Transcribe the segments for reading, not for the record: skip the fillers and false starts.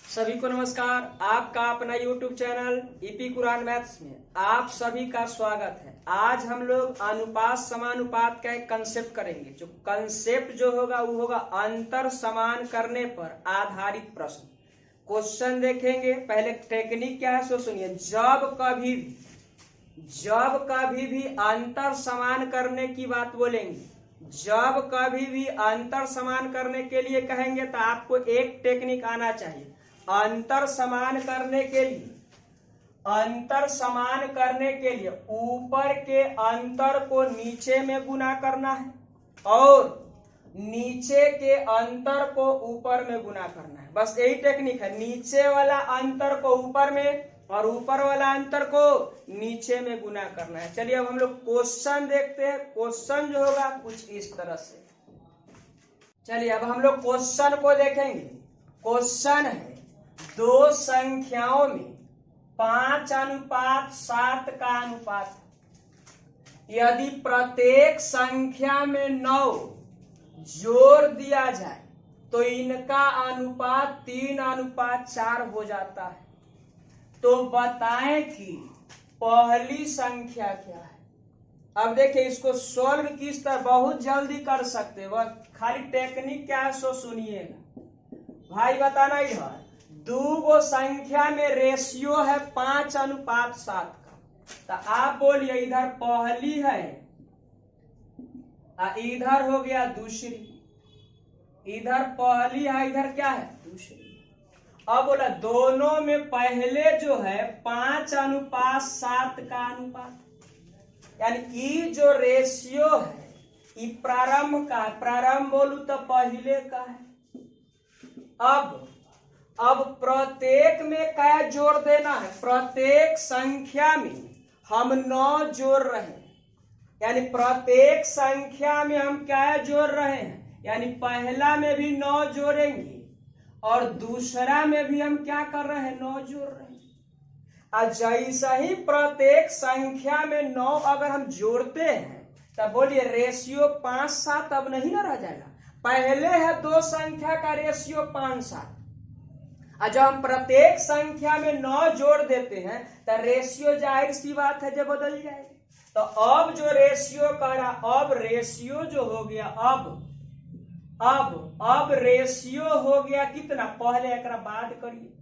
सभी को नमस्कार। आपका अपना YouTube channel EP Quran maths में आप सभी का स्वागत है। आज हम लोग अनुपात समानुपात का एक कंसेप्ट करेंगे। जो कंसेप्ट जो होगा वो होगा अंतर समान करने पर आधारित प्रश्न। क्वेश्चन देखेंगे। पहले टेक्निक क्या है सो सुनिए। जब कभी भी अंतर समान करने की बात बोलेंगे, जब कभी भी अंतर समान करने के लिए कहेंगे तो आपको एक टेक्निक आना चाहिए। अंतर समान करने के लिए ऊपर के अंतर को नीचे में गुना करना है और नीचे के अंतर को ऊपर में गुना करना है। बस यही टेक्निक है। नीचे वाला अंतर को ऊपर में और ऊपर वाला अंतर को नीचे में गुना करना है। चलिए अब हम लोग क्वेश्चन देखते हैं। क्वेश्चन जो होगा कुछ इस तरह से। चलिए अब हम लोग क्वेश्चन को देखेंगे। क्वेश्चन है दो संख्याओं में 5:7 का अनुपात है। यदि प्रत्येक संख्या में 9 जोड़ दिया जाए तो इनका अनुपात 3:4 हो जाता है। तो बताएं कि पहली संख्या क्या है। अब देखिए इसको सॉल्व किस तरह बहुत जल्दी कर सकते हैं। वह खाली टेक्निक क्या है सो सुनिएगा। भाई बताना इधर दो संख्या में रेशियो है 5:7 का। तो आप बोलिए इधर पहली है इधर हो गया दूसरी। इधर पहली है इधर क्या है दूसरी। अब बोला दोनों में पहले जो है 5:7 का अनुपात, यानी ये जो रेशियो है ये प्रारंभ का है। प्रारंभ बोलू तो पहले का है। अब प्रत्येक में क्या जोड़ देना है। प्रत्येक संख्या में हम 9 जोड़ रहे हैं, यानी प्रत्येक संख्या में हम क्या जोड़ रहे हैं, यानी पहला में भी 9 जोड़ेंगे और दूसरा में भी हम क्या कर रहे हैं 9 जोड़ रहे हैं। और जैसा ही प्रत्येक संख्या में 9 अगर हम जोड़ते हैं तब बोलिए रेशियो 5:7 अब नहीं ना रह जाएगा। पहले है दो संख्या का रेशियो 5:7 और जब हम प्रत्येक संख्या में 9 जोड़ देते हैं तो रेशियो जाहिर सी बात है जब बदल जाएगा। तो अब जो रेशियो करा, अब रेशियो जो हो गया, अब रेशियो हो गया कितना, पहले एक बाद करिए।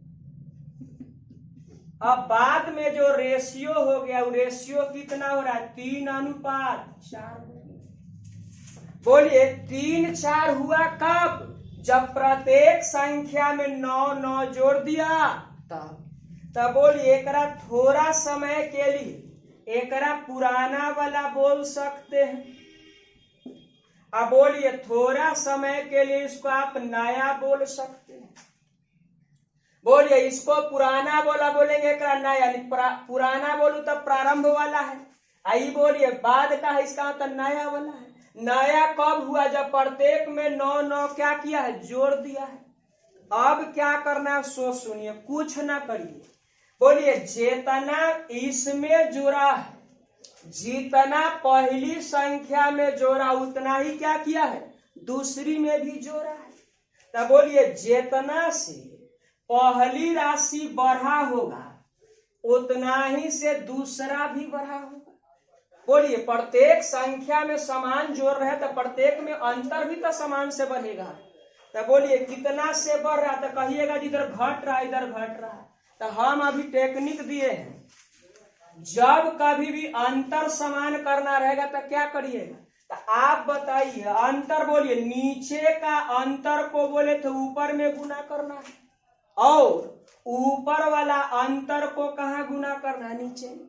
अब बाद में जो रेशियो हो गया वो रेशियो कितना हो रहा है 3:4। बोलिए 3:4 हुआ कब, जब प्रत्येक संख्या में 9 जोड़ दिया तब बोलिए एकरा थोड़ा समय के लिए एकरा पुराना वाला बोल सकते हैं। अब बोलिए थोड़ा समय के लिए इसको आप नया बोल सकते हैं। बोलिए इसको पुराना बोला बोलेंगे एकरा नया, यानी पुराना बोलू तब प्रारंभ वाला है। आई बोलिए बाद का है, इसका मतलब नया वाला है। नया कब हुआ, जब प्रत्येक में 9 क्या किया है जोड़ दिया है। अब क्या करना है सो सुनिए, कुछ ना करिए। बोलिए जितना इसमें जोड़ा है, जितना पहली संख्या में जोड़ा उतना ही क्या किया है दूसरी में भी जोड़ा है। तब बोलिए जितना से पहली राशि बढ़ा होगा उतना ही से दूसरा भी बढ़ा होगा। बोलिए प्रत्येक संख्या में समान जोड़ रहे तो प्रत्येक में अंतर भी तो समान से बढ़ेगा। तो बोलिए कितना से बढ़ रहा, तो कहिएगा जिधर घट रहा इधर घट रहा है। तो हम अभी टेक्निक दिए हैं, जब कभी भी अंतर समान करना रहेगा तो क्या करिएगा। तो आप बताइए अंतर, बोलिए नीचे का अंतर को बोले तो ऊपर में गुना करना है और ऊपर वाला अंतर को कहाँ गुना करना है नीचे में।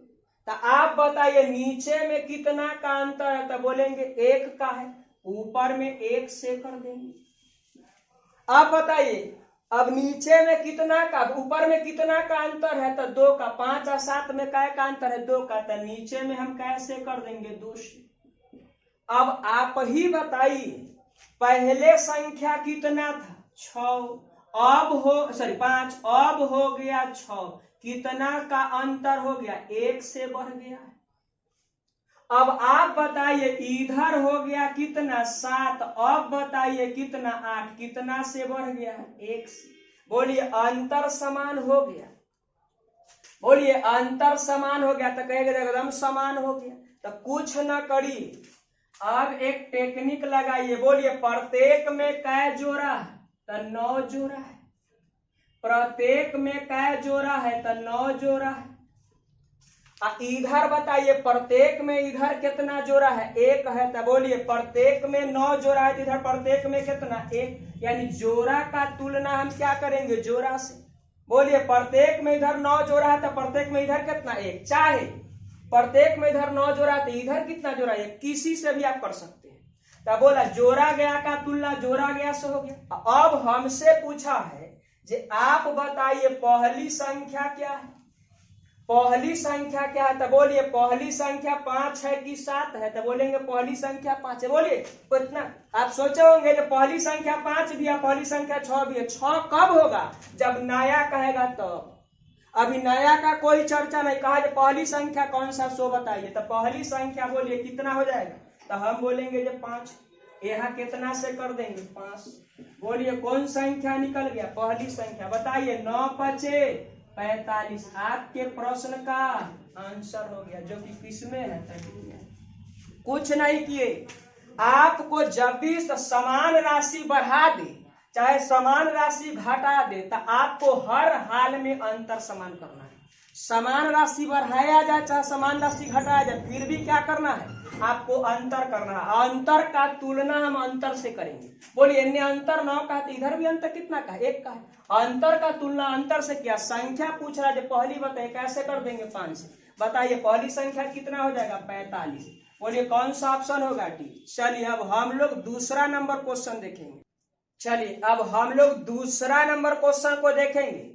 तो आप बताइए नीचे में कितना का अंतर है, तो बोलेंगे 1 का है, ऊपर में 1 से कर देंगे। आप बताइए अब नीचे में कितना का, ऊपर में कितना का अंतर है, तो 2 का। 5 और 7 में क्या का अंतर है 2 का, तो नीचे में हम कैसे कर देंगे 2 से। अब आप ही बताइए पहले संख्या कितना था 6, अब हो 5, अब हो गया 6, कितना का अंतर हो गया 1 से बढ़ गया है। अब आप बताइए इधर हो गया कितना 7, अब बताइए कितना 8, कितना से बढ़ गया है 1 से। बोलिए अंतर समान हो गया। बोलिए अंतर समान हो गया तो कहेगा एकदम समान हो गया। तो कुछ न करिए, अब एक टेक्निक लगाइए। बोलिए प्रत्येक में कै जोड़ा है? तो 9 जोड़ा है। प्रत्येक में कै जोड़ा है? तो 9 जोड़ा है। इधर बताइए प्रत्येक में इधर कितना जोड़ा है? 1 है। तो बोलिए प्रत्येक में 9 जोड़ा है, इधर प्रत्येक में कितना? 1। यानी जोड़ा का तुलना हम क्या करेंगे? जोड़ा से। बोलिए प्रत्येक में इधर 9 जोड़ा है तो प्रत्येक में इधर कितना? 1। चाहे प्रत्येक में इधर 9 जोड़ा है तो इधर कितना जोड़ा है? किसी से भी आप कर सकते हैं। तो बोला जोड़ा गया का तुलना जोड़ा गया से हो गया। अब हमसे पूछा है जे आप बताइए पहली संख्या क्या है? पहली संख्या क्या है? तो बोलिए पहली संख्या 5 है कि 7 है? तो बोलेंगे पहली संख्या 5 है। बोलिए कितना? आप सोचे होंगे जो पहली संख्या 5 भी है, पहली संख्या 6 भी है। 6 कब होगा? जब नया कहेगा तब। अभी नया का कोई चर्चा नहीं। कहा जो पहली संख्या कौन सा सो बताइए। तो पहली संख्या बोलिए कितना हो जाएगा? तो हम बोलेंगे जो 5। यहाँ कितना से कर देंगे? 5। बोलिए कौन संख्या निकल गया? पहली संख्या। बताइए 9 पचे 45। आपके प्रश्न का आंसर हो गया, जो कि किसमें है? कुछ नहीं किए। आपको जब भी समान राशि बढ़ा दे चाहे समान राशि घटा दे तो आपको हर हाल में अंतर समान करना है। समान राशि बढ़ाया जाए चाहे समान राशि घटाया जाए, फिर भी क्या करना है? आपको अंतर करना है। अंतर का तुलना हम अंतर से करेंगे। बोलिए इन्हें अंतर 9 का है, इधर भी अंतर कितना का है? 1 का है। अंतर का तुलना अंतर से किया। संख्या पूछ रहा है, जो पहली बताइए कैसे कर देंगे? 5 से। बताइए पहली संख्या कितना हो जाएगा? 45। बोलिए कौन सा ऑप्शन होगा? डी। चलिए अब हम लोग दूसरा नंबर क्वेश्चन देखेंगे। चलिए अब हम लोग दूसरा नंबर क्वेश्चन को देखेंगे।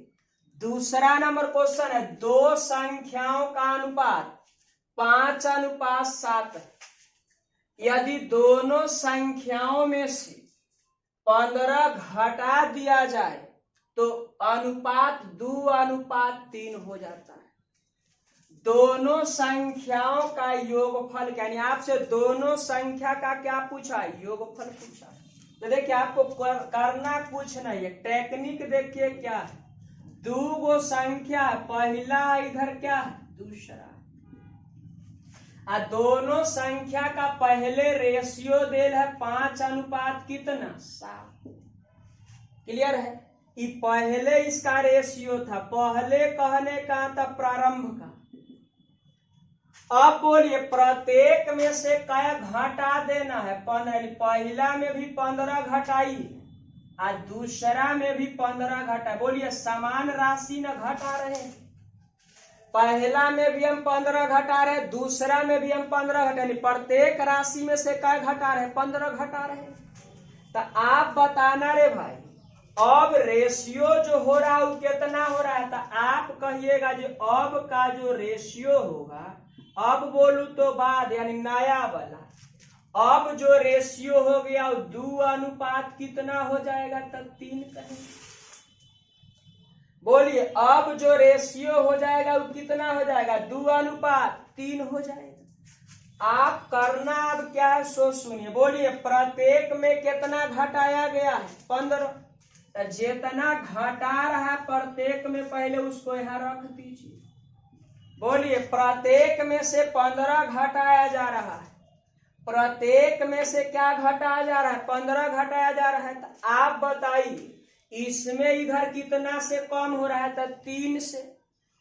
दूसरा नंबर क्वेश्चन है दो संख्याओं का अनुपात 5:7 है। यदि दोनों संख्याओं में से 15 घटा दिया जाए तो अनुपात 2:3 हो जाता है। दोनों संख्याओं का योगफल, यानी आपसे दोनों संख्या का क्या पूछा? योगफल पूछा। तो देखिए आपको करना कुछ नहीं है, टेक्निक देखिए क्या है। दो संख्या, पहला इधर क्या है? दूसरा। दोनों संख्या का पहले रेशियो देल है 5:7 कितना? 7। क्लियर है? ये पहले इसका रेशियो था, पहले कहने का था प्रारंभ का। अब बोलिए प्रत्येक में से क्या घटा देना है? 15। पहला में भी 15 घटाई और दूसरा में भी 15 घटा। बोलिए समान राशि न घटा रहे। पहला में भी हम 15 घटा रहे, दूसरा में भी हम 15 घटा रहे। प्रत्येक राशि में से क्या घटा रहे? 15 घटा रहे। तो आप बताना रे भाई अब रेशियो जो हो रहा है वो कितना हो रहा है? तो आप कहिएगा जो अब का जो रेशियो होगा, अब बोलू तो बाद यानी नया वाला, अब जो रेशियो हो गया वो 2 कितना हो जाएगा? तब 3 कहेंगे। बोलिए अब जो रेशियो हो जाएगा वो कितना हो जाएगा? 2:3 हो जाएगा। आप करना अब क्या है सो सुनिए। बोलिए प्रत्येक में कितना घटाया गया है? 15। जितना घटा रहा है प्रत्येक में पहले उसको यहाँ रख दीजिए। बोलिए प्रत्येक में से 15 घटाया जा रहा है। प्रत्येक में से क्या घटाया जा रहा है? 15 घटाया जा रहा है। तो आप बताइए इसमें इधर कितना से कम हो रहा है? तो 3 से।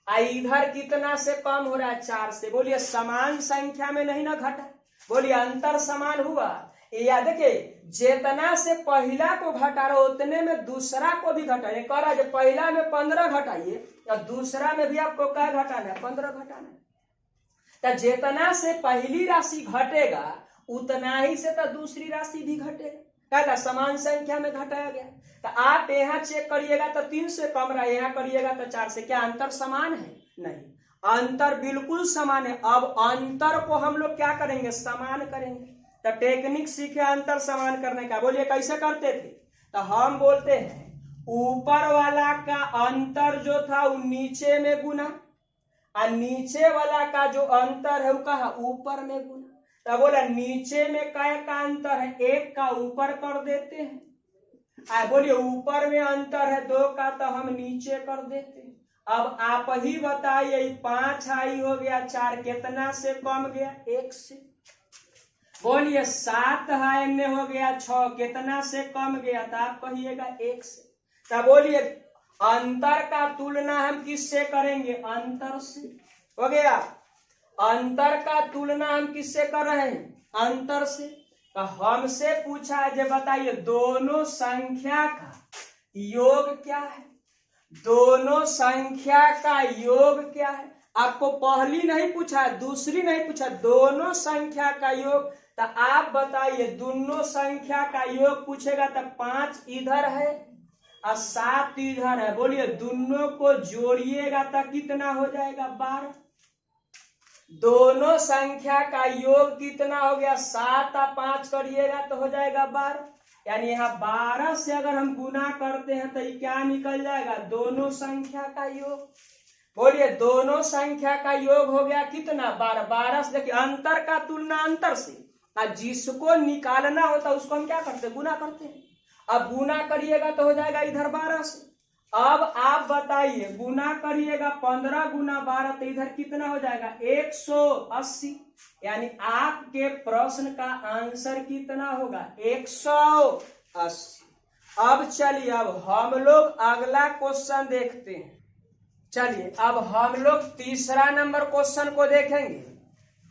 इधर कितना से कम हो रहा है? 4 से। बोलिए समान संख्या में नहीं ना घटा। बोलिए अंतर समान हुआ। या देखिए जितना से पहला को घटा रहा उतने में दूसरा को भी घटाइए। कह रहा है पहला में 15 घटाइए या दूसरा में भी आपको क्या घटाना है? 15 घटाना है। तो जितना से पहली राशि घटेगा उतना ही से तो दूसरी राशि भी घटेगा। क्या समान संख्या में घटाया गया। तो आप यहाँ चेक करिएगा तो 3 से कम रहा है, यहाँ करिएगा तो 4 से। क्या अंतर समान है? नहीं, अंतर बिल्कुल समान है। अब अंतर को हम लोग क्या करेंगे? समान करेंगे। तो टेक्निक सीखे अंतर समान करने का। बोलिए कैसे करते थे? तो हम बोलते हैं ऊपर वाला का अंतर जो था वो नीचे में गुना और नीचे वाला का जो अंतर है वो कहा? ऊपर में गुना। तो बोला नीचे में क्या का अंतर है? 1 का ऊपर कर देते हैं बोलिए ऊपर में अंतर है 2 का तो हम नीचे कर देते। अब आप ही बताइए 5 आई हो गया 4 कितना से कम गया 1 से। बोलिए 7 है इनने हो गया 6 कितना से कम गया तो आप कहिएगा 1 से। तो बोलिए अंतर का तुलना हम किससे करेंगे? अंतर से। हो गया। अंतर का तुलना हम किससे कर रहे हैं? अंतर से। तो हमसे पूछा है जो बताइए दोनों संख्या का योग क्या है? दोनों संख्या का योग क्या है? आपको पहली नहीं पूछा, दूसरी नहीं पूछा, दोनों संख्या का योग। तो आप बताइए दोनों संख्या का योग पूछेगा तो 5 इधर है और 7 इधर है। बोलिए दोनों को जोड़िएगा तो कितना हो जाएगा? 12। दोनों संख्या का योग कितना हो गया? 7 और 5 करिएगा तो हो जाएगा 12। यानी यहाँ 12 से अगर हम गुना करते हैं तो ये क्या निकल जाएगा? दोनों संख्या का योग। बोलिए दोनों संख्या का योग हो गया कितना? 12। 12 से देखिए अंतर का तुलना अंतर से, और जिसको निकालना होता है उसको हम क्या करते हैं? गुना करते हैं। अब गुना करिएगा तो हो जाएगा इधर 12 से। अब आप बताइए गुना करिएगा 15 गुना 12 तो इधर कितना हो जाएगा? 180। यानी आपके प्रश्न का आंसर कितना होगा? 180। अब चलिए अब हम लोग अगला क्वेश्चन देखते हैं। चलिए अब हम लोग तीसरा नंबर क्वेश्चन को देखेंगे।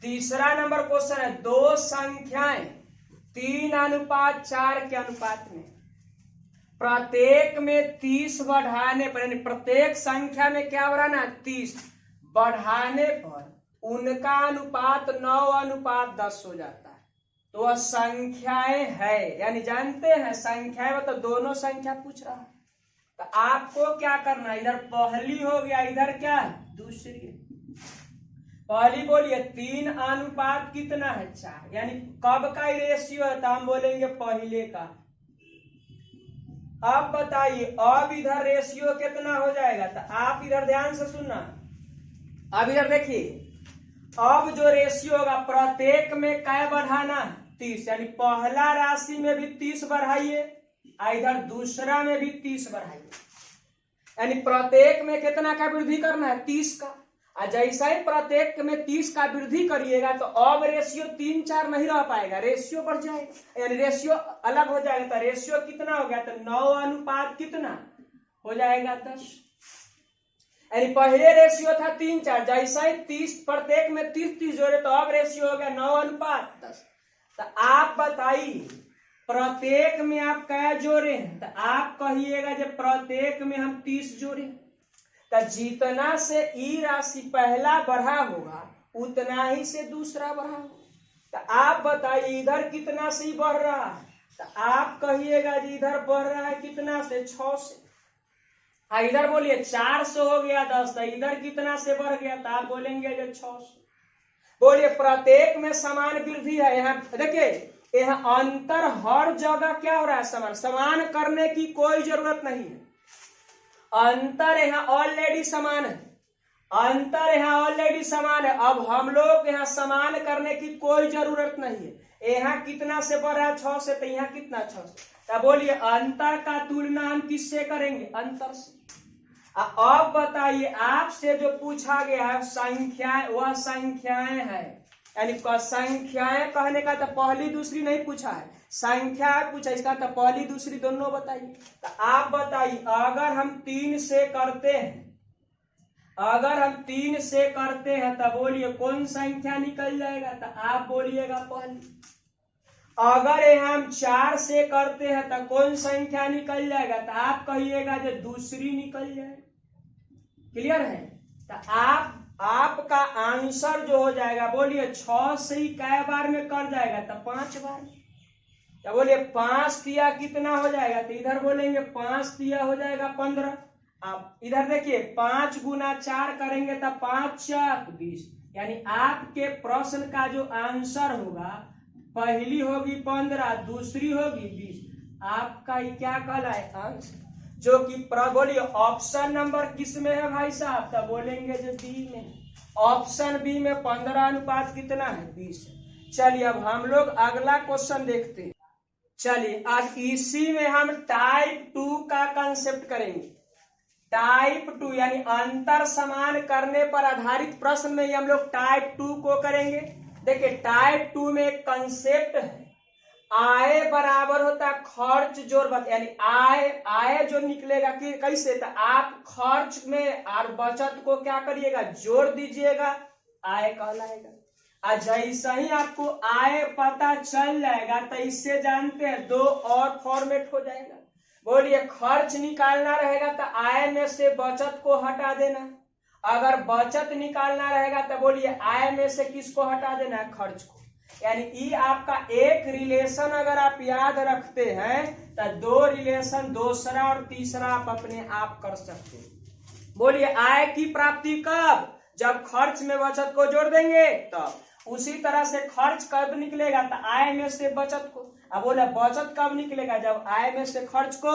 तीसरा नंबर क्वेश्चन है 2 संख्याएं 3:4 के अनुपात में प्रत्येक में 30 बढ़ाने पर, यानी प्रत्येक संख्या में क्या बढ़ाना? 30 बढ़ाने पर उनका अनुपात 9:10 हो जाता है। तो वह संख्याएं है, यानी जानते हैं संख्याएं मतलब दोनों संख्या पूछ रहा है। तो आपको क्या करना है? इधर पहली हो गया, इधर क्या है? दूसरी। पहली बोलिए 3 अनुपात कितना है? 4। यानी कब का रेशियो है? तो हम बोलेंगे पहले का। अब बताइए अब इधर रेशियो कितना हो जाएगा? तो आप इधर ध्यान से सुनना। अब इधर देखिए अब जो रेशियो होगा प्रत्येक में क्या बढ़ाना? 30। यानी पहला राशि में भी 30 बढ़ाइए और इधर दूसरा में भी 30 बढ़ाइए। यानी प्रत्येक में कितना का वृद्धि करना है? 30 का। और जैसा ही प्रत्येक में 30 का वृद्धि करिएगा तो अब रेशियो 3-4 नहीं रह पाएगा, रेशियो बढ़ जाएगा, यानी रेशियो अलग हो जाएगा। तो रेशियो कितना हो गया? तो 9 अनुपात कितना हो जाएगा? 10। यानी पहले रेशियो था 3-4, जैसा ही 30 प्रत्येक में 30 जोड़े तो अब रेशियो हो गया 9 अनुपात 10। तो आप बताइए प्रत्येक में आप क्या जोड़े हैं? तो आप कहिएगा जब प्रत्येक में हम 30 जोड़े तो जितना से ई राशि पहला बढ़ा होगा उतना ही से दूसरा बढ़ा होगा। तो आप बताइए इधर कितना से बढ़ रहा है? तो आप कहिएगा जी इधर बढ़ रहा है कितना से? 6 से। इधर बोलिए 4 से हो गया 10, तो इधर कितना से बढ़ गया? तो आप बोलेंगे जो 6 से। बोलिए प्रत्येक में समान वृद्धि है। यहाँ देखिए यहाँ अंतर हर जगह क्या हो रहा है? समान। समान करने की कोई जरूरत नहीं है, अंतर यहाँ ऑलरेडी समान है। अंतर यहाँ ऑलरेडी समान है। अब हम लोग यहाँ समान करने की कोई जरूरत नहीं है। यहाँ कितना से बढ़ रहा है? 6 से। तो यहाँ कितना? 6 से। तो बोलिए अंतर का तुलना हम किससे करेंगे? अंतर से। अब बताइए आपसे जो पूछा गया है संख्याएं, वह संख्याएं है। यानी संख्याएं कहने का तो पहली दूसरी नहीं पूछा है, संख्या पूछा, इसका तो पहली दूसरी दोनों बताइए। तो आप बताइए अगर हम 3 से करते हैं, अगर हम 3 से करते हैं तो बोलिए कौन संख्या निकल जाएगा? तो आप बोलिएगा पहली। अगर यहाँ हम 4 से करते हैं तो कौन संख्या निकल जाएगा? तो आप कहिएगा जो दूसरी निकल जाएगा। क्लियर है? तो आपका आंसर जो हो जाएगा बोलिए 6 से ही कै बार में कर जाएगा? तो 5 बार। तो बोलिए 5 तिया कितना हो जाएगा? तो इधर बोलेंगे 5 तिया हो जाएगा 15। अब इधर देखिए 5 गुना 4 करेंगे तो 5×4 20। यानी आपके प्रश्न का जो आंसर होगा पहली होगी 15, दूसरी होगी 20। आपका क्या कहलाए? आंसर जो कि बोलिए ऑप्शन नंबर किस में है भाई साहब? तो बोलेंगे जो बी में। ऑप्शन बी में 15 अनुपात कितना है? 20। चलिए अब हम लोग अगला क्वेश्चन देखते हैं। चलिए अब इसी में हम टाइप 2 का कंसेप्ट करेंगे। टाइप 2 यानी अंतर समान करने पर आधारित प्रश्न में ही हम लोग टाइप 2 को करेंगे। देखिए टाइप 2 में एक कंसेप्ट है, आय बराबर होता है खर्च जोड़ बचत, यानी आय जो निकलेगा कि कैसे, तो आप खर्च में और बचत को क्या करिएगा, जोड़ दीजिएगा, आय कहलाएगा। और जैसा ही आपको आय पता चल जाएगा तो इससे जानते हैं दो और फॉर्मेट हो जाएगा। बोलिए खर्च निकालना रहेगा तो आय में से बचत को हटा देना, अगर बचत निकालना रहेगा तो बोलिए आय में से किसको हटा देना है, खर्च को। यानी ये आपका एक रिलेशन अगर आप याद रखते हैं तो दो रिलेशन दूसरा और तीसरा आप अपने आप कर सकते हैं। बोलिए आय की प्राप्ति कब, जब खर्च में बचत को जोड़ देंगे तब। उसी तरह से खर्च कब निकलेगा, तो आय में से बचत को। अब बोले बचत कब निकलेगा, जब आय में से खर्च को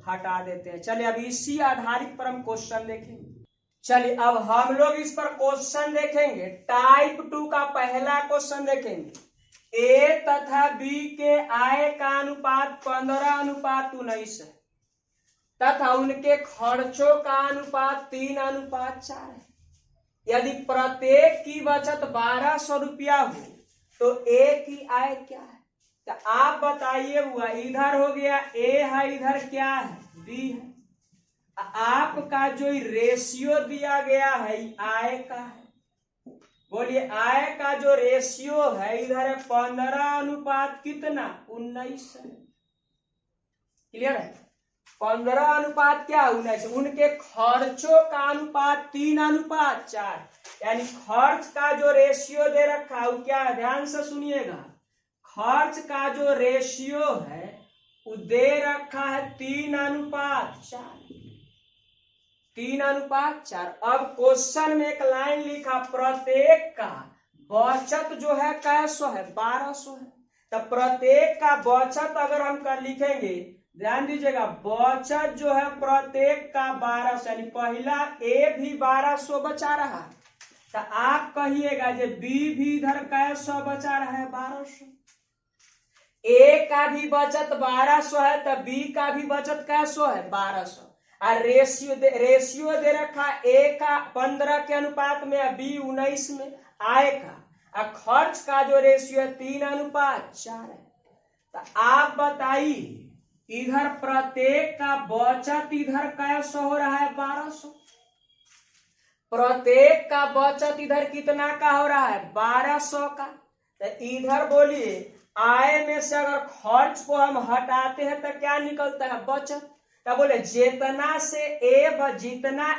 हटा देते हैं। चलिए अब इसी आधारित पर हम क्वेश्चन देखेंगे। चलिए अब हम लोग इस पर क्वेश्चन देखेंगे। टाइप 2 का पहला क्वेश्चन देखेंगे। ए तथा बी के आय का अनुपात 15:19 है तथा उनके खर्चों का अनुपात 3:4 है। यदि प्रत्येक की बचत 1200 रुपया हो तो ए की आय क्या है। तो आप बताइए, हुआ इधर हो गया ए है, इधर क्या है, बी है। आपका जो रेशियो दिया गया है आय का है। बोलिए आय का जो रेशियो है इधर है 15 अनुपात कितना, 19 है। क्लियर है, 15 अनुपात क्या, 19। उनके खर्चों का अनुपात 3:4, यानी खर्च का जो रेशियो दे रखा है वो क्या है, ध्यान से सुनिएगा। खर्च का जो रेशियो है वो दे रखा है 3:4, 3:4। अब क्वेश्चन में एक लाइन लिखा, प्रत्येक का बचत जो है कैसो है, 1200 है। तो प्रत्येक का बचत अगर हम कर लिखेंगे, ध्यान दीजिएगा, बचत जो है प्रत्येक का 1200, यानी पहला ए भी 1200 बचा रहा है, तो आप कहिएगा जो बी भी इधर कैसो बचा रहा है, 1200। ए का भी बचत 1200 है तो बी का भी बचत कैसो है, 1200। और रेशियो दे रखा ए का 15 के अनुपात में, बी 19 में आय का, और खर्च का जो रेशियो है 3:4 है। तो आप बताइए इधर प्रत्येक का बचत इधर कैसे हो रहा है, 1200। प्रत्येक का बचत इधर कितना का हो रहा है, 1200 का। तो इधर बोलिए आय में से अगर खर्च को हम हटाते हैं तो क्या निकलता है, बचत। तो बोले जितना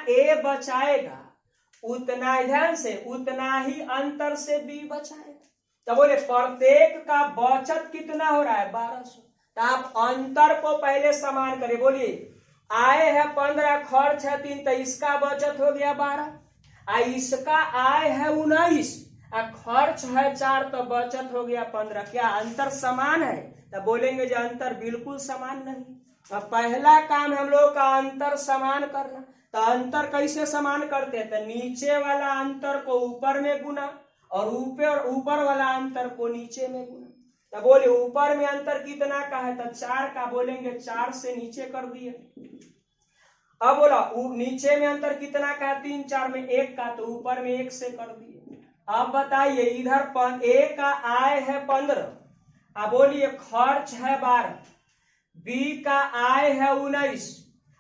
ए बचाएगा उतना, ध्यान से, उतना ही अंतर से बी बचाएगा। तो बोले प्रत्येक का बचत कितना हो रहा है, 1200। तो आप अंतर को पहले समान करें। बोलिए आय है 15, खर्च है 3, तो इसका बचत हो गया 12, और इसका आय है 19 और खर्च है 4, तो बचत हो गया 15। क्या अंतर समान है, तो बोलेंगे जो अंतर बिल्कुल समान नहीं। तो पहला काम हम लोग का अंतर समान करना। तो अंतर कैसे समान करते हैं, तो नीचे वाला अंतर को ऊपर में गुना और ऊपर वाला अंतर को नीचे में गुना। तो बोले ऊपर में अंतर कितना का है, तो 4 का, बोलेंगे 4 से नीचे कर दिए। अब बोला नीचे में अंतर कितना का है, 3 4 में 1 का, तो ऊपर में 1 से कर दिए। अब बताइए इधर ए का आय है 15, अब बोलिए खर्च है 12, बी का आय है 19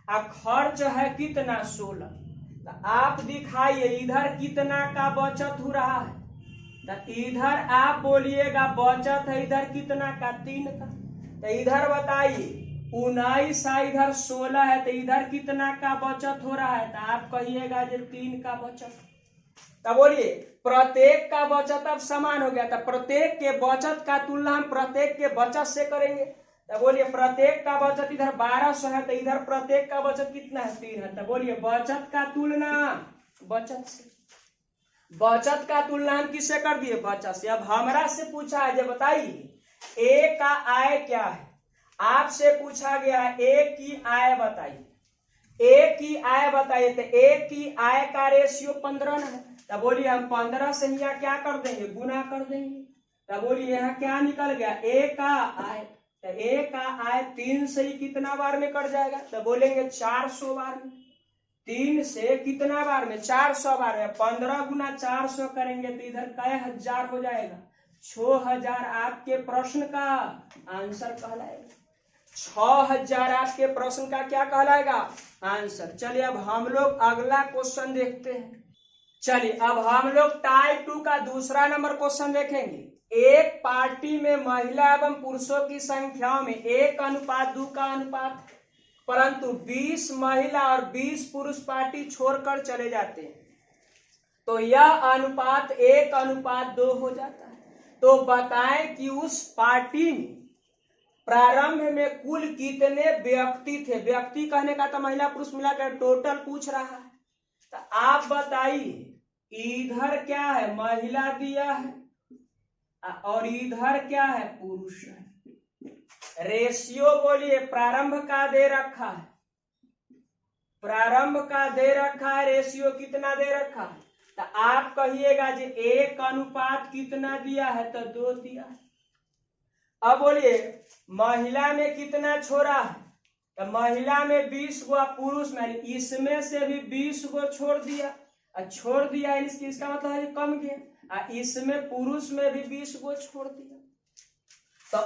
और खर्च है कितना, 16। तो आप दिखाइए इधर कितना का बचत हो रहा है, तो इधर आप बोलिएगा बचत है इधर कितना का, 3 का। तो इधर बताइए 19 है, इधर 16 है, तो इधर कितना का बचत हो रहा है, तो आप कहिएगा जो 3 का बचत। तो बोलिए प्रत्येक का बचत अब समान हो गया, तो प्रत्येक के बचत का तुलना हम प्रत्येक के बचत से करेंगे। तो बोलिए प्रत्येक का बचत इधर 1200 है, तो इधर प्रत्येक का बचत कितना है, 3 है। तो बोलिए बचत का तुलना बचत से, बचत का तुलना हम किससे कर दिए, बचत से। अब हमरा से पूछा है, जब बताइए ए का आय क्या है, आपसे पूछा गया ए की आय बताइए, ए की आय बताइए। तो ए की आय का रेशियो 15 है, तो बोलिए हम 15 से यहाँ क्या कर देंगे, गुना कर देंगे। तो बोलिए यहाँ क्या निकल गया, ए का आय, तो ए का आय 3 से ही कितना बार में कट जाएगा, तो बोलेंगे 400 बार में। 3 से कितना बार में, 400 बार में। 15 गुना 400 करेंगे तो इधर कई हजार हो जाएगा, 6000 आपके प्रश्न का आंसर कहलाएगा। 6000 आपके प्रश्न का क्या कहलाएगा, आंसर। चलिए अब हम लोग अगला क्वेश्चन देखते हैं। चलिए अब हम लोग टाइप 2 का दूसरा नंबर क्वेश्चन देखेंगे। एक पार्टी में महिला एवं पुरुषों की संख्याओं में 1:2 का अनुपात है, परंतु 20 महिला और 20 पुरुष पार्टी छोड़कर चले जाते हैं, तो यह अनुपात 1:2 हो जाता है। तो बताएं कि उस पार्टी में प्रारंभ में कुल कितने व्यक्ति थे। व्यक्ति कहने का तो महिला पुरुष मिलाकर टोटल पूछ रहा है। तो आप बताइए, इधर क्या है, महिला दिया है और इधर क्या है, पुरुष है। रेशियो बोलिए, प्रारंभ का दे रखा है, प्रारंभ का दे रखा है, रेशियो कितना दे रखा है। तो आप कहिएगा जी 1 कितना दिया है, तो 2 दिया है। अब बोलिए महिला में कितना छोड़ा है, तो महिला में 20 गो, पुरुष में इसमें से भी 20 गो छोड़ दिया, छोड़ दिया इसका मतलब है कम गया। इसमें पुरुष में भी 20 गो छोड़ दिया। तो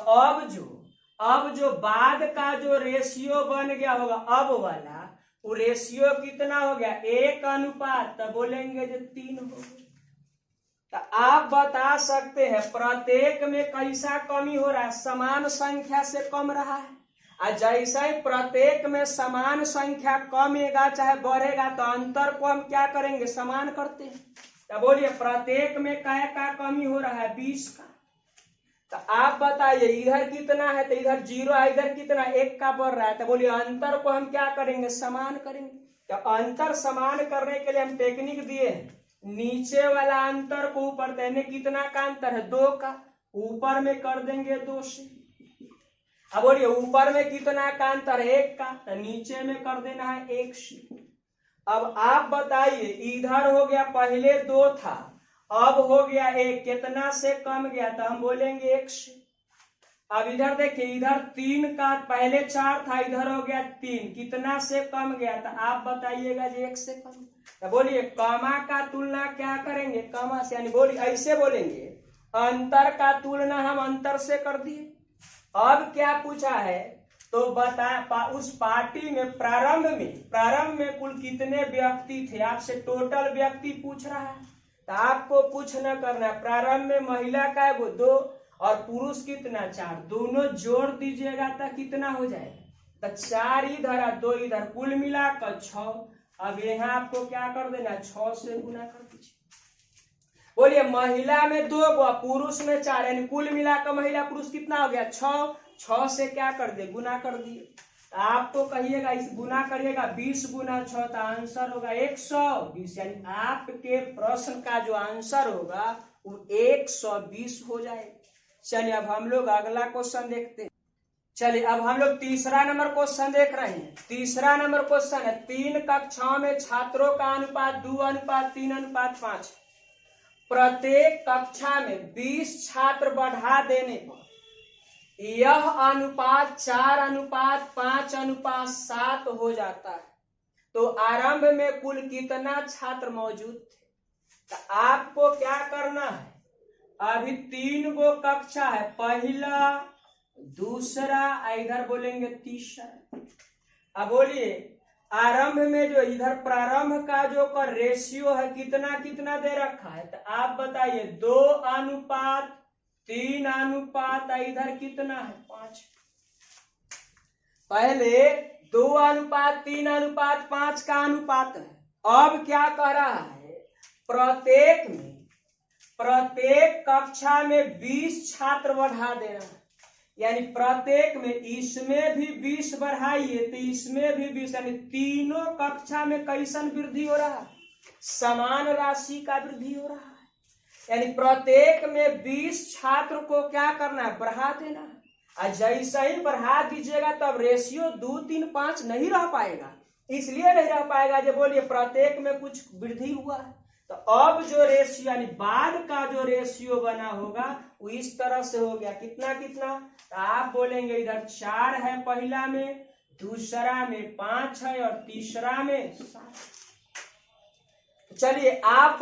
अब जो बाद का जो रेशियो बन गया होगा अब वाला, वो रेशियो कितना हो गया, 1:, तो बोलेंगे जो 3 हो गया। तो आप बता सकते हैं प्रत्येक में कैसा कमी हो रहा है, समान संख्या से कम रहा है। और जैसे ही प्रत्येक में समान संख्या कमेगा चाहे बढ़ेगा, तो अंतर को हम क्या करेंगे, समान करते हैं। तो बोलिए प्रत्येक में क्या का कमी हो रहा है, 20 का। तो आप बताइए इधर कितना है, तो इधर 0 है, इधर कितना 1 का बढ़ रहा है। तो बोलिए अंतर को हम क्या करेंगे, समान करेंगे। तो अंतर समान करने के लिए हम टेक्निक दिए हैं, नीचे वाला अंतर को ऊपर देने, कितना का अंतर है, 2 का, ऊपर में कर देंगे 2 से। अब बोलिए ऊपर में कितना का अंतर, 1 का, तो नीचे में कर देना है 1 से। अब आप बताइए इधर हो गया, पहले 2 था, अब हो गया 1, कितना से कम गया, तो हम बोलेंगे 1 से। अब इधर देखिए, इधर 3 का, पहले 4 था, इधर हो गया 3, कितना से कम गया, तो आप बताइएगा जी 1 से कम। तो बोलिए कमा का तुलना क्या करेंगे, कमा से, यानी बोलिए ऐसे बोलेंगे अंतर का तुलना हम अंतर से कर दिए। अब क्या पूछा है, तो बता उस पार्टी में प्रारंभ में कुल कितने व्यक्ति थे, आपसे टोटल व्यक्ति पूछ रहा है। तो आपको कुछ न करना, प्रारंभ में महिला का है वो 2 और पुरुष कितना 4, दोनों जोड़ दीजिएगा तो कितना हो जाएगा, तो 4 इधर और 2 इधर, कुल मिलाकर 6। अब यहाँ आपको क्या कर देना, 6 से गुना कर दीजिए। बोलिए महिला में 2 गो, पुरुष में 4, यानी कुल मिलाकर महिला पुरुष कितना हो गया, 6। 6 से क्या कर दे, गुना कर दिए। आपको कहिएगा इस गुना करिएगा, 20 गुना 6, तो आंसर होगा 120। यानी आपके प्रश्न का जो आंसर होगा वो 120 हो जाएगा। चलिए अब हम लोग अगला क्वेश्चन देखते हैं। चलिए अब हम लोग तीसरा नंबर क्वेश्चन देख रहे हैं। तीसरा नंबर क्वेश्चन है, 3 कक्षाओं में छात्रों का अनुपात 2:3:5। प्रत्येक कक्षा में 20 छात्र बढ़ा देने पर यह अनुपात 4:5:7 हो जाता है। तो आरंभ में कुल कितना छात्र मौजूद थे। तो आपको क्या करना है, अभी 3 गो कक्षा है, पहला, दूसरा, इधर बोलेंगे तीसरा। अब बोलिए आरंभ में जो इधर प्रारंभ का जो का रेशियो है कितना कितना दे रखा है, तो आप बताइए 2:3:, इधर कितना है 5। पहले 2:3:5 का अनुपात है। अब क्या कर रहा है, प्रत्येक कक्षा में 20 छात्र बढ़ा दे रहा है। यानी प्रत्येक में, इसमें भी 20 बढ़ाइए तो इसमें भी 20, यानी तीनों कक्षा में कैसन वृद्धि हो रहा है, समान राशि का वृद्धि हो रहा है। यानी प्रत्येक में 20 छात्र को क्या करना है, बढ़ा देना है। और जैसे ही बढ़ा दीजिएगा तब रेशियो 2, 3, 5 नहीं रह पाएगा। इसलिए नहीं रह पाएगा जब बोलिए प्रत्येक में कुछ वृद्धि हुआ है। तो अब जो रेशियो यानी बाद का जो रेशियो बना होगा वो इस तरह से हो गया, कितना कितना, तो आप बोलेंगे इधर 4 है पहला में, दूसरा में 5 है और तीसरा में 7। चलिए आप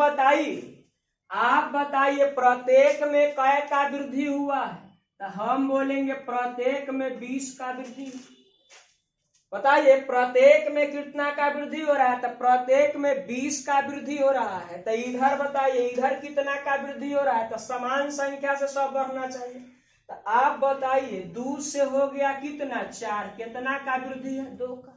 बताइए प्रत्येक में कै का वृद्धि हुआ है, तो हम बोलेंगे प्रत्येक में 20 का वृद्धि। बताइए प्रत्येक में कितना का वृद्धि हो रहा है, तो प्रत्येक में 20 का वृद्धि हो रहा है। तो इधर बताइए इधर कितना का वृद्धि हो रहा है, तो समान संख्या से सब बढ़ना चाहिए। तो आप बताइए 2 से हो गया कितना 4, कितना का वृद्धि है 2 का।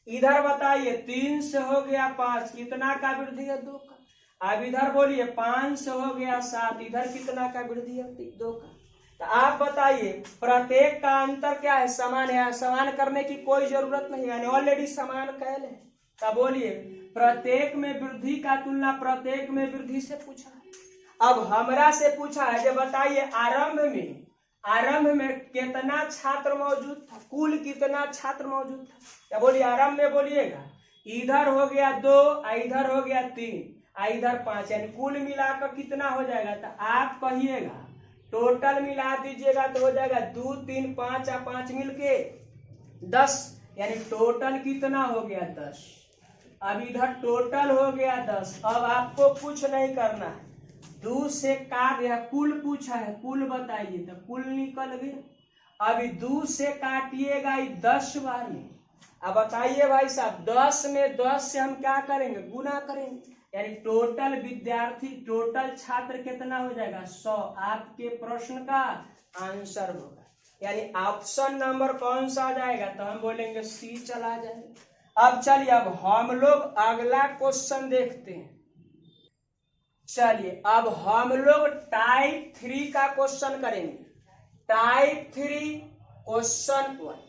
इधर बताइए 3 से हो गया 5, कितना का वृद्धि है 2 का। अब इधर बोलिए 5 से हो गया 7, इधर कितना का वृद्धि है 2 का। तो आप बताइए प्रत्येक का अंतर क्या है, समान है, समान करने की कोई जरूरत नहीं, यानी ऑलरेडी समान कैल है। तब बोलिए प्रत्येक में वृद्धि का तुलना प्रत्येक में वृद्धि से पूछा है। अब हमरा से पूछा है कि बताइए आरंभ में कितना छात्र मौजूद था, कुल कितना छात्र मौजूद था। क्या बोलिए आरंभ में बोलिएगा इधर हो गया 2, इधर हो गया 3, इधर 5, यानी कुल मिलाकर कितना हो जाएगा। तो आप कहिएगा टोटल मिला दीजिएगा तो हो जाएगा 2 3 5 और 5 मिलके 10, यानी टोटल कितना हो गया 10। अब इधर टोटल हो गया 10। अब आपको कुछ नहीं करना है, 2 से काट या कुल पूछा है, कुल बताइए, तो कुल निकल गया। अभी 2 से काटिएगा 10 बार में। अब बताइए भाई साहब 10 में 10 से हम क्या करेंगे, गुना करेंगे, यानी टोटल विद्यार्थी टोटल छात्र कितना हो जाएगा 100। आपके प्रश्न का आंसर होगा, यानी ऑप्शन नंबर कौन सा आ जाएगा, तो हम बोलेंगे सी चला जाएगा। अब चलिए अब हम लोग अगला क्वेश्चन देखते हैं। चलिए अब हम लोग टाइप 3 का क्वेश्चन करेंगे। Type 3 question 1।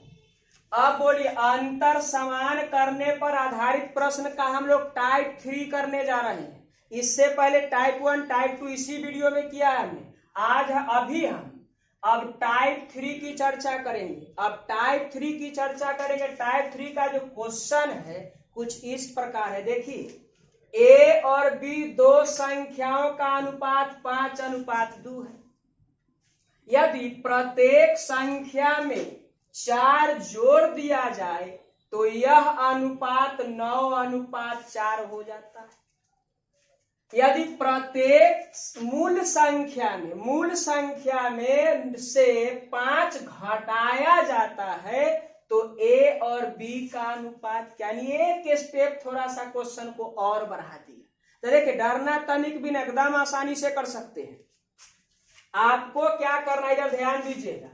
अब बोलिए अंतर समान करने पर आधारित प्रश्न का हम लोग टाइप 3 करने जा रहे हैं। इससे पहले टाइप 1 टाइप 2 इसी वीडियो में किया है हमने। आज अभी हम अब टाइप 3 की चर्चा करेंगे। अब टाइप 3 की चर्चा करेंगे। टाइप 3 का जो क्वेश्चन है कुछ इस प्रकार है, देखिए ए और बी दो संख्याओं का अनुपात 5:2 है। यदि प्रत्येक संख्या में 4 जोड़ दिया जाए तो यह अनुपात 9:4 हो जाता है। यदि प्रत्येक मूल संख्या में से 5 घटाया जाता है तो ए और बी का अनुपात, यानी एक स्टेप थोड़ा सा क्वेश्चन को और बढ़ा दिया। तो देखिए डरना तनिक भी एकदम आसानी से कर सकते हैं। आपको क्या करना है, इधर ध्यान दीजिएगा,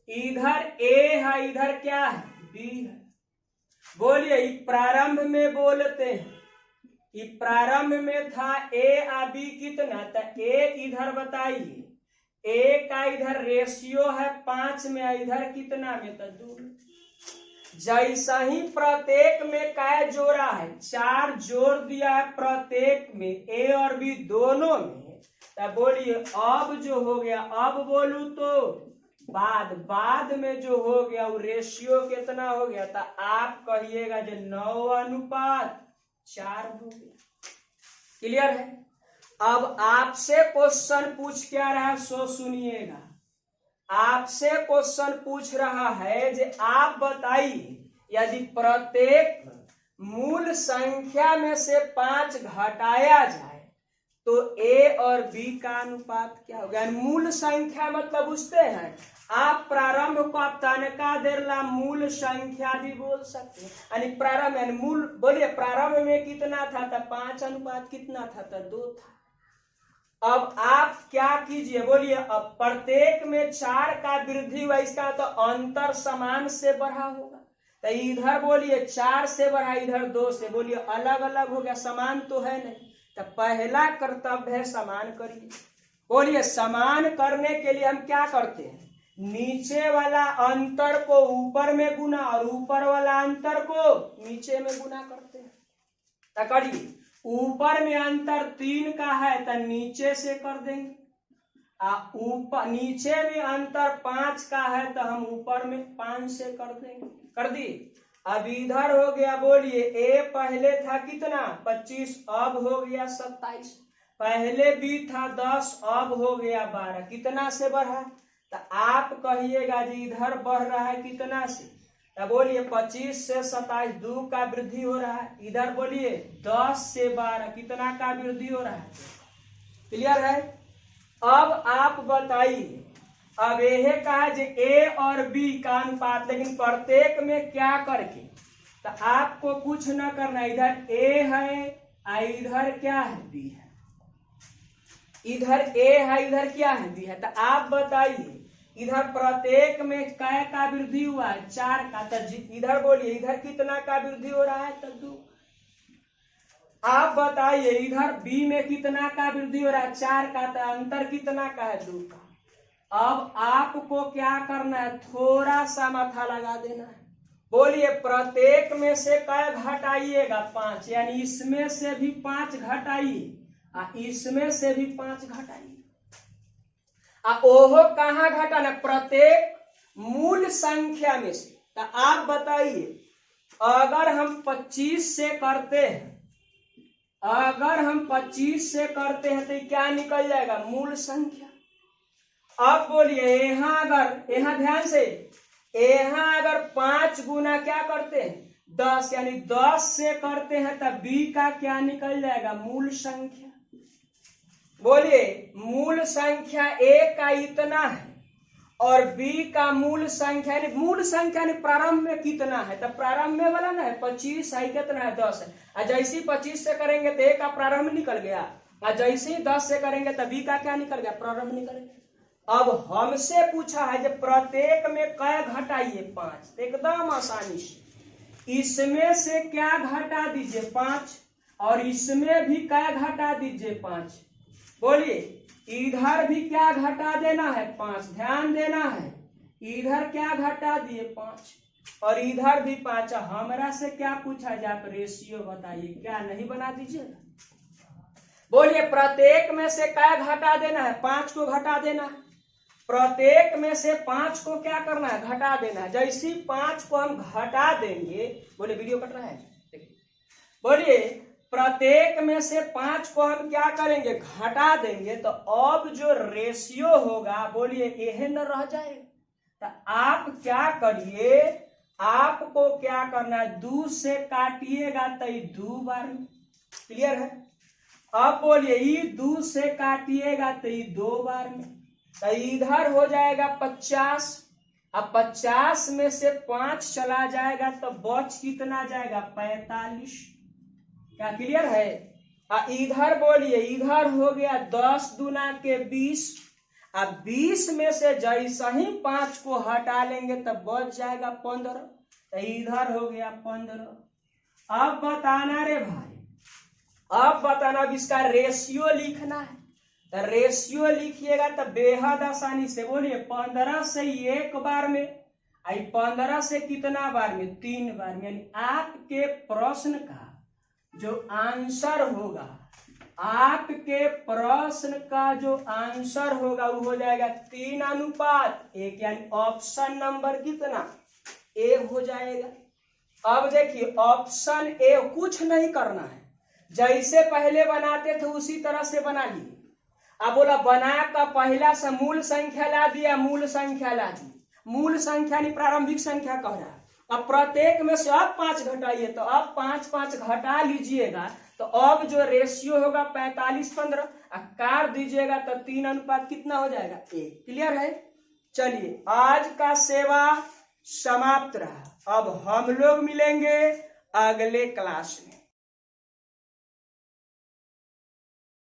इधर ए है, इधर क्या है बी है। बोलिए प्रारंभ में बोलते हैं कि प्रारंभ में था ए और बी कितना, तो ए इधर बताइए, ए का इधर रेशियो है 5 में, इधर कितना में, तो 2। जैसा ही प्रत्येक में क्या जोड़ा है 4 जोड़ दिया है प्रत्येक में ए और बी दोनों में, तो बोलिए अब जो हो गया, अब बोलू तो बाद में जो हो गया वो रेशियो कितना हो गया, तो आप कहिएगा जो 9:4 हो गया। क्लियर है। अब आपसे क्वेश्चन पूछ क्या रहा है सो सुनिएगा। आपसे क्वेश्चन पूछ रहा है जो आप बताइए यदि प्रत्येक मूल संख्या में से 5 घटाया जाए तो ए और बी का अनुपात क्या होगा। मूल संख्या मतलब बुझते हैं आप, प्रारंभ को आप तनका देरला मूल संख्या भी बोल सकते हैं, यानी प्रारंभ यानी मूल। बोलिए प्रारंभ में कितना था, तो 5 अनुपात कितना था, तो 2 था। अब आप क्या कीजिए, बोलिए अब प्रत्येक में 4 का वृद्धि हुआ, इसका तो अंतर समान से बढ़ा होगा। तो इधर बोलिए 4 से बढ़ा, इधर 2 से, बोलिए अलग अलग हो गया, समान तो है नहीं। तो पहला कर्तव्य है समान करिए। बोलिए समान करने के लिए हम क्या करते हैं, नीचे वाला अंतर को ऊपर में गुना और ऊपर वाला अंतर को नीचे में गुना करते हैं। तो करिए, ऊपर में अंतर 3 का है तो नीचे से कर देंगे, ऊपर नीचे में अंतर 5 का है तो हम ऊपर में 5 से कर देंगे। कर दिए। अब इधर हो गया, बोलिए ए पहले था कितना 25, अब हो गया 27। पहले बी था 10, अब हो गया 12। कितना से बढ़ा? तो आप कहिएगा जी इधर बढ़ रहा है कितना से? तो बोलिए 25 से 27, 2 का वृद्धि हो रहा है। इधर बोलिए 10 से 12, कितना का वृद्धि हो रहा है? क्लियर है? अब आप बताइए, अब यह कहा जे ए और बी का अनुपात, लेकिन प्रत्येक में क्या करके? तो आपको कुछ न करना, इधर ए है इधर क्या है? बी है। इधर ए है इधर क्या है? बी है। तो आप बताइए इधर प्रत्येक में कै का वृद्धि हुआ है? 4 का। तो इधर बोलिए इधर कितना का वृद्धि हो रहा है? तो 2। आप बताइए इधर बी में कितना का वृद्धि हो रहा है? 4 का। तो अंतर कितना का है? 2 का। अब आपको क्या करना है? थोड़ा सा माथा लगा देना है। बोलिए प्रत्येक में से क्या घटाइएगा? 5, यानी इसमें से भी 5 घटाइए, इसमें से भी 5 घटाइए। ओहो कहाँ घटाना? प्रत्येक मूल संख्या में से। तो आप बताइए अगर हम 25 से करते हैं, अगर हम 25 से करते हैं तो क्या निकल जाएगा? मूल संख्या। अब बोलिए यहाँ ध्यान से, यहाँ अगर 5 गुना क्या करते हैं? 10, यानी 10 से करते हैं तब बी का क्या निकल जाएगा? मूल संख्या। बोलिए मूल संख्या ए का इतना है और बी का मूल संख्या प्रारंभ में कितना है? तो प्रारंभ में वाला ना है 25 है, कितना है? 10 है। जैसे 25 से करेंगे तो ए का प्रारंभ निकल गया, और जैसे ही 10 से करेंगे तो बी का क्या निकल गया? प्रारंभ निकल गया। अब हमसे पूछा है जो प्रत्येक में क्या घटाइए? 5। एकदम आसानी से इसमें से क्या घटा दीजिए? 5, और इसमें भी क्या घटा दीजिए? 5। बोलिए इधर भी क्या घटा देना है? 5। ध्यान देना है, इधर क्या घटा दिए? 5, और इधर भी 5। हमरा से क्या पूछा जाए? आप रेशियो बताइए, क्या नहीं बना दीजिएगा? बोलिए प्रत्येक में से क्या घटा देना है? 5 को घटा देना है। प्रत्येक में से 5 को क्या करना है? घटा देना है। जैसी 5 को हम घटा देंगे, बोले वीडियो कट रहा है, बोलिए प्रत्येक में से 5 को हम क्या करेंगे? घटा देंगे। तो अब जो रेशियो होगा, बोलिए यह न रह जाएगा। तो आप क्या करिए, आपको क्या करना है? 2 से काटिएगा तो 2 बार में। क्लियर है? अब बोलिए ये 2 से काटिएगा तो 2 बार में। तो इधर हो जाएगा 50। अब 50 में से 5 चला जाएगा तो बच कितना जाएगा? 45। क्या क्लियर है? इधर बोलिए इधर हो गया 10 दूना के 20। अब 20 में से जैसा ही 5 को हटा लेंगे तब बच जाएगा 15। तो इधर हो गया 15। अब बताना रे भाई, अब बताना, अब इसका रेशियो लिखना है। तो रेशियो लिखिएगा तो बेहद आसानी से, बोलिए 15 से 1 बार में, 15 से कितना बार में? 3 बार में। यानी आपके प्रश्न का जो आंसर होगा, आपके प्रश्न का जो आंसर होगा वो हो जाएगा 3:1, यानी ऑप्शन नंबर कितना? ए हो जाएगा। अब देखिए ऑप्शन ए, कुछ नहीं करना है, जैसे पहले बनाते थे उसी तरह से बना लिए। अब बोला बना का पहला से मूल संख्या ला दिया, मूल संख्या ला दी, मूल संख्या नहीं प्रारंभिक संख्या कह रहा है। अब प्रत्येक में से अब 5 घटाइए, तो अब 5 घटा लीजिएगा। तो अब जो रेशियो होगा 45-15, काट दीजिएगा तो 3 कितना हो जाएगा? 1। क्लियर है? चलिए आज का सेवा समाप्त रहा। अब हम लोग मिलेंगे अगले क्लास में।